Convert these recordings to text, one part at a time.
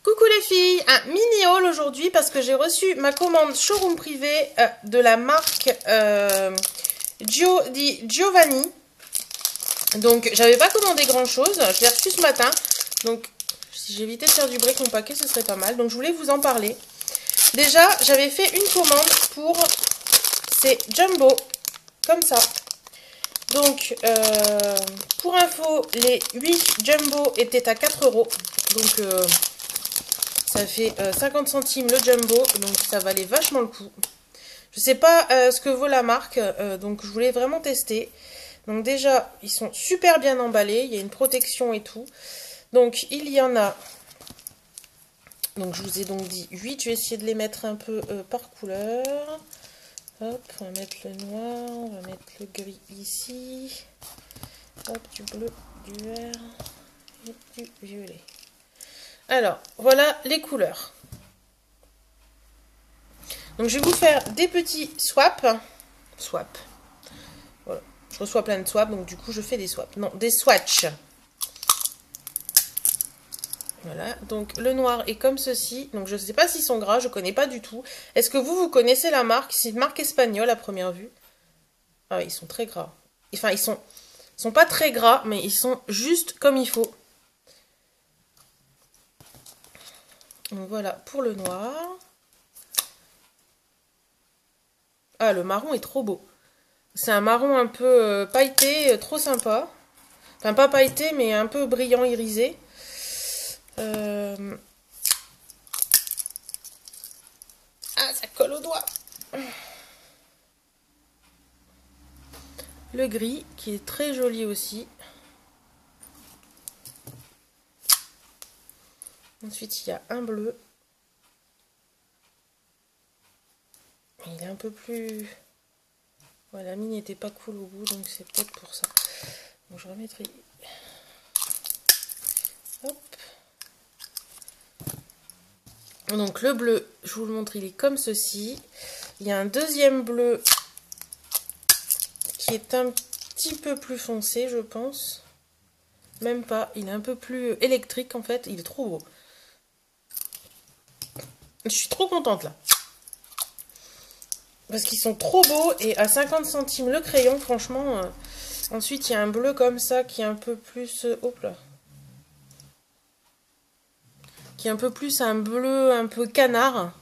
Coucou les filles, un mini haul aujourd'hui parce que j'ai reçu ma commande showroom privé de la marque Giovanni. Donc j'avais pas commandé grand chose, je l'ai reçu ce matin. Donc si j'évitais de faire du break mon paquet ce serait pas mal. Donc je voulais vous en parler. Déjà j'avais fait une commande pour ces jumbo comme ça. Donc pour info les 8 jumbo étaient à 4 €. Donc ça fait 50 centimes le jumbo, donc ça valait vachement le coup. Je sais pas ce que vaut la marque, donc je voulais vraiment tester. Donc déjà, ils sont super bien emballés, il y a une protection et tout. Donc il y en a, donc je vous ai donc dit 8, je vais essayer de les mettre un peu par couleur. Hop, on va mettre le noir, on va mettre le gris ici. Hop, du bleu, du vert et du violet. Alors, voilà les couleurs. Donc, je vais vous faire des petits swaps. Voilà. Je reçois plein de swaps, donc du coup, je fais des swaps. Non, des swatchs. Voilà. Donc, le noir est comme ceci. Donc, je ne sais pas s'ils sont gras, je ne connais pas du tout. Est-ce que vous connaissez la marque? C'est une marque espagnole à première vue. Ah oui, ils sont très gras. Enfin, ils sont pas très gras, mais ils sont juste comme il faut. Donc, voilà pour le noir. Ah, le marron est trop beau. C'est un marron un peu pailleté, trop sympa. Enfin, pas pailleté, mais un peu brillant, irisé. Ah, ça colle au doigt. Le gris, qui est très joli aussi. Ensuite, il y a un bleu. Il est un peu plus... Ouais, la mine n'était pas cool au bout, donc c'est peut-être pour ça. Donc je remettrai... Hop. Donc le bleu, je vous le montre, il est comme ceci. Il y a un deuxième bleu qui est un petit peu plus foncé, je pense. Même pas, il est un peu plus électrique en fait. Il est trop beau. Je suis trop contente là. Parce qu'ils sont trop beaux et à 50 centimes le crayon, franchement. Ensuite, il y a un bleu comme ça qui est un peu plus... hop là. Qui est un peu plus un bleu un peu canard.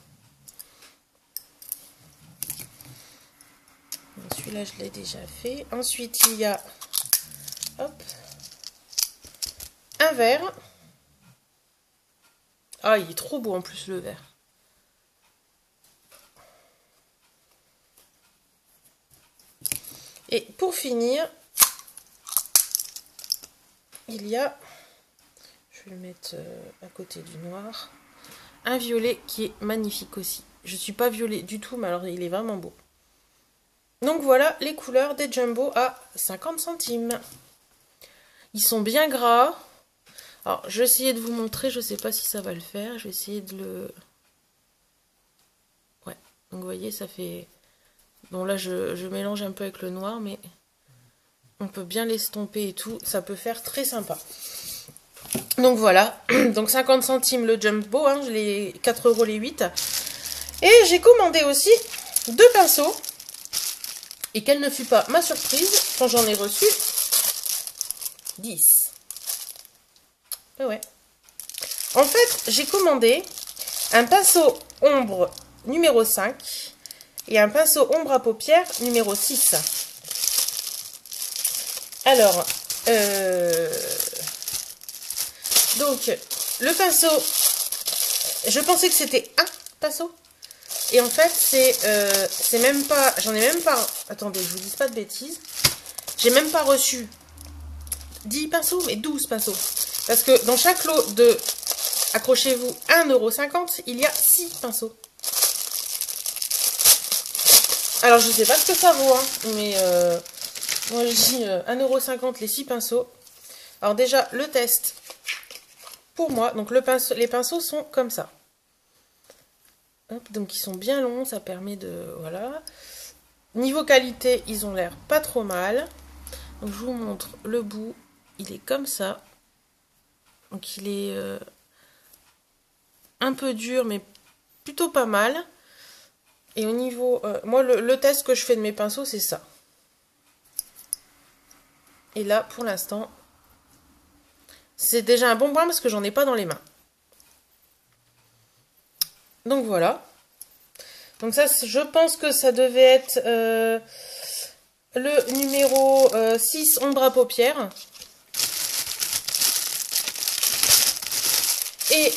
Celui-là, je l'ai déjà fait. Ensuite, il y a... Hop. Un vert. Ah, il est trop beau en plus le vert. Et pour finir, il y a, je vais le mettre à côté du noir, un violet qui est magnifique aussi. Je ne suis pas violet du tout, mais alors il est vraiment beau. Donc voilà les couleurs des jumbo à 50 centimes. Ils sont bien gras. Alors je vais essayer de vous montrer, je ne sais pas si ça va le faire. Je vais essayer de le... Ouais, donc vous voyez ça fait... Bon là je mélange un peu avec le noir, mais on peut bien l'estomper et tout, ça peut faire très sympa. Donc voilà, donc 50 centimes le jumbo, hein, les 4 € les 8. Et j'ai commandé aussi 2 pinceaux. Et quelle ne fut pas ma surprise quand j'en ai reçu 10. Et ouais. En fait, j'ai commandé un pinceau ombre numéro 5 et un pinceau ombre à paupières numéro 6. Alors, donc, le pinceau, je pensais que c'était un pinceau. Et en fait, c'est même pas, j'en ai même pas, attendez, je vous dis pas de bêtises. J'ai même pas reçu 10 pinceaux, mais 12 pinceaux. Parce que dans chaque lot de, accrochez-vous, 1,50 €, il y a 6 pinceaux. Alors, je sais pas ce que ça vaut, hein, mais moi je dis 1,50 € les 6 pinceaux. Alors déjà, le test pour moi, donc les pinceaux sont comme ça. Hop, donc ils sont bien longs, ça permet de... Voilà. Niveau qualité, ils ont l'air pas trop mal. Donc je vous montre le bout, il est comme ça. Donc il est... un peu dur, mais plutôt pas mal. Et au niveau... moi, le test que je fais de mes pinceaux, c'est ça. Et là, pour l'instant, c'est déjà un bon point parce que j'en ai pas dans les mains. Donc voilà. Donc ça, je pense que ça devait être le numéro 6, ombre à paupières. Et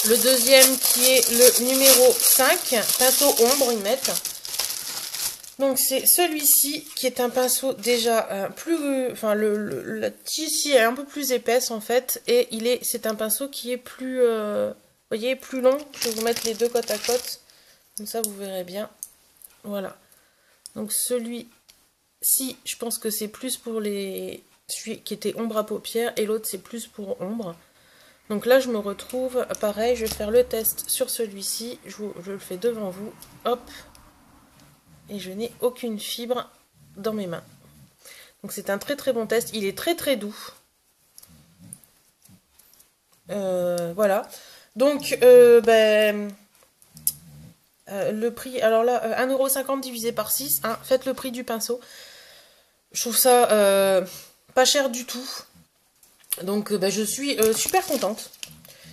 le deuxième qui est le numéro 5, pinceau ombre, ils mettent. Donc c'est celui-ci qui est un pinceau déjà plus... Enfin, la tige ici est un peu plus épaisse en fait. Et c'est un pinceau qui est plus... vous voyez, plus long. Je vais vous mettre les deux côte à côte. Comme ça, vous verrez bien. Voilà. Donc celui-ci, je pense que c'est plus pour celui qui était ombre à paupières. Et l'autre, c'est plus pour ombre. Donc là, je me retrouve, pareil, je vais faire le test sur celui-ci. Je le fais devant vous. Hop. Et je n'ai aucune fibre dans mes mains. Donc c'est un très très bon test. Il est très très doux. Voilà. Donc, le prix, alors là, 1,50 € divisé par 6. Hein, faites le prix du pinceau. Je trouve ça pas cher du tout. Donc je suis super contente.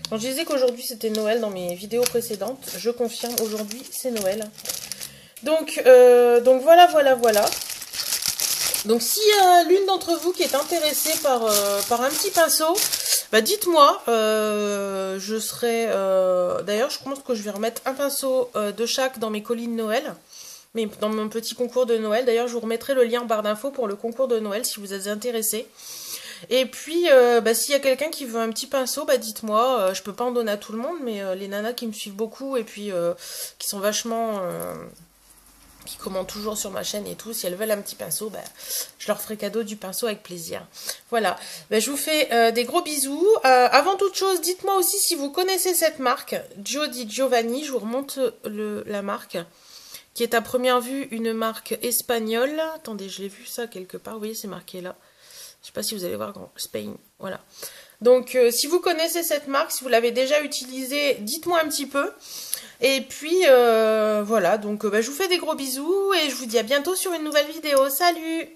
Quand je disais qu'aujourd'hui c'était Noël dans mes vidéos précédentes, je confirme, aujourd'hui c'est Noël. Donc voilà. Donc s'il y a l'une d'entre vous qui est intéressée par un petit pinceau, dites-moi. Je serai... D'ailleurs, je pense que je vais remettre un pinceau de chaque dans mes colis de Noël. Mais dans mon petit concours de Noël. D'ailleurs, je vous remettrai le lien en barre d'infos pour le concours de Noël si vous êtes intéressés. Et puis, s'il y a quelqu'un qui veut un petit pinceau, dites-moi. Je peux pas en donner à tout le monde, mais les nanas qui me suivent beaucoup et puis qui sont vachement... qui commentent toujours sur ma chaîne et tout, si elles veulent un petit pinceau, je leur ferai cadeau du pinceau avec plaisir. Voilà, je vous fais des gros bisous. Avant toute chose, dites-moi aussi si vous connaissez cette marque, Gio di Giovanni, je vous remonte la marque, qui est à première vue une marque espagnole. Attendez, je l'ai vu ça quelque part, vous voyez, c'est marqué là. Je sais pas si vous allez voir, Spain, voilà. Donc, si vous connaissez cette marque, si vous l'avez déjà utilisée, dites-moi un petit peu. Et puis, voilà, donc je vous fais des gros bisous et je vous dis à bientôt sur une nouvelle vidéo. Salut!